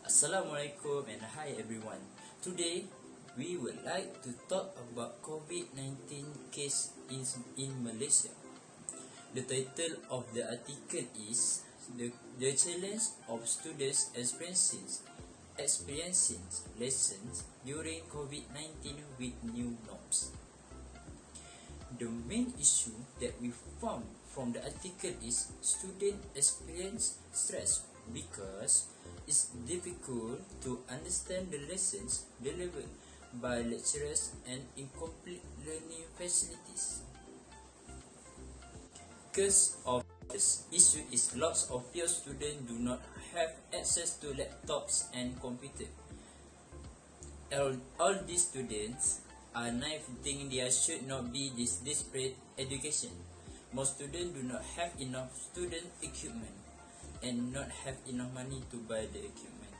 Assalamualaikum and hi everyone. Today we would like to talk about COVID-19 case in Malaysia. The title of the article is the challenge of students experiencing lessons during COVID-19 with new norms. The main issue that we found from the article is students experience stress because it's difficult to understand the lessons delivered by lecturers and incomplete learning facilities. Because of this issue is lots of your students do not have access to laptops and computers. All these students are naive thinking there should not be this disparate education. Most students do not have enough student equipment and not have enough money to buy the equipment.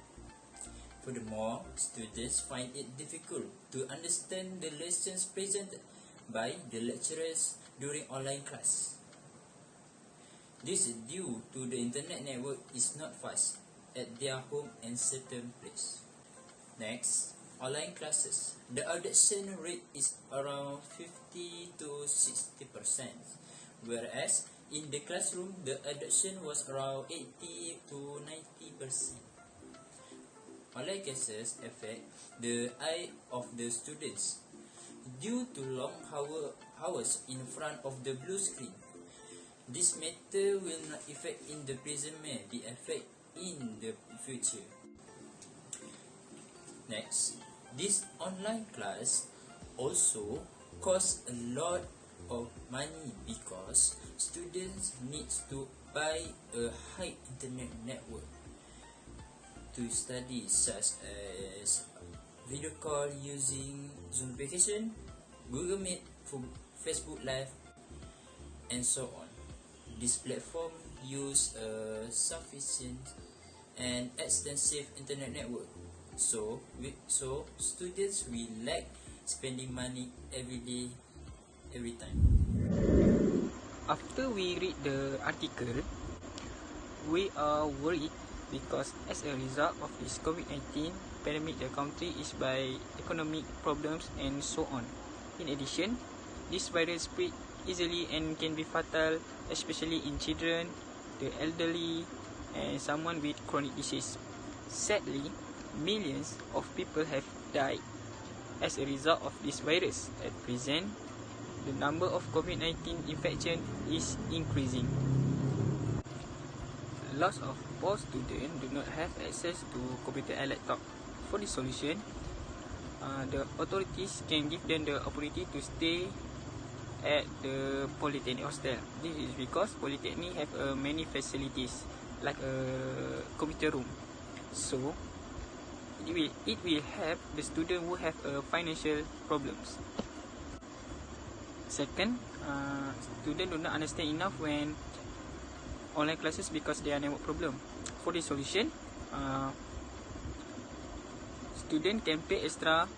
Furthermore, students find it difficult to understand the lessons presented by the lecturers during online class. This is due to the internet network is not fast at their home and certain place. Next, online classes. The adoption rate is around 50 to 60%, whereas in the classroom, the adoption was around 80 to 90%. Online classes affect the eye of the students due to long hours in front of the blue screen. This matter will not affect in the present, may be affect in the future. Next, this online class also costs a lot of money because students need to buy a high internet network to study, such as video call using Zoom application, Google Meet, Facebook Live, and so on. This platform use a sufficient and extensive internet network, so students will like spending money every day, every time. After we read the article, we are worried because as a result of this COVID-19 pandemic, the country is by economic problems and so on. In addition, this virus spread easily and can be fatal, especially in children, the elderly, and someone with chronic disease. Sadly, millions of people have died as a result of this virus. At present, the number of COVID-19 infection is increasing. Lots of poor students do not have access to computer and laptop. For this solution, the authorities can give them the opportunity to stay at the polytechnic hostel. This is because polytechnic have many facilities like a computer room, so it will help the student who have financial problems. Second, students do not understand enough when online classes because they are network problem. For this solution, student can pay extra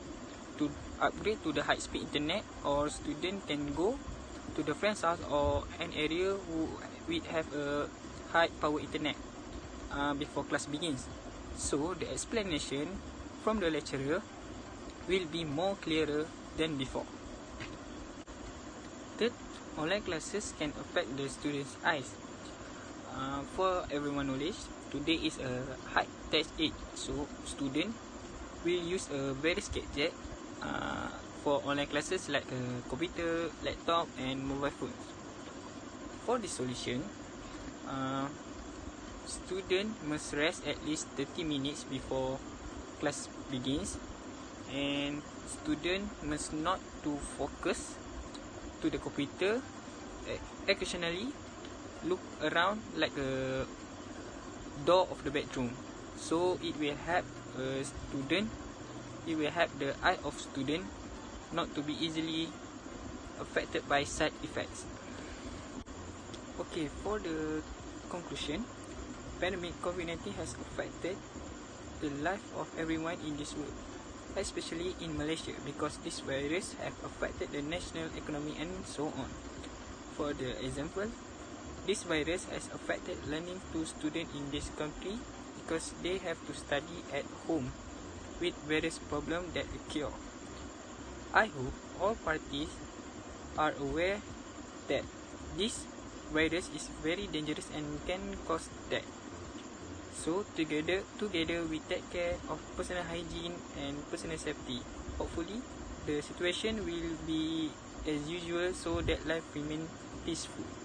to upgrade to the high speed internet, or student can go to the friend's house or an area who will have a high power internet before class begins. So the explanation from the lecturer will be more clearer than before. Third, online classes can affect the students' eyes. For everyone knowledge, today is a high tech age, so student will use a various gadget for online classes like a computer, laptop, and mobile phones. For this solution, student must rest at least 30 minutes before class begins, and student must not to focus to the computer. Occasionally look around like a door of the bedroom, so it will help the eye of student not to be easily affected by side effects. Okay, for the conclusion, pandemic COVID-19 has affected the life of everyone in this world. especially in Malaysia, because this virus have affected the national economy and so on. For the example, this virus has affected learning to students in this country because they have to study at home with various problems that occur. I hope all parties are aware that this virus is very dangerous and can cause death. So together we take care of personal hygiene and personal safety. Hopefully, the situation will be as usual so that life remain peaceful.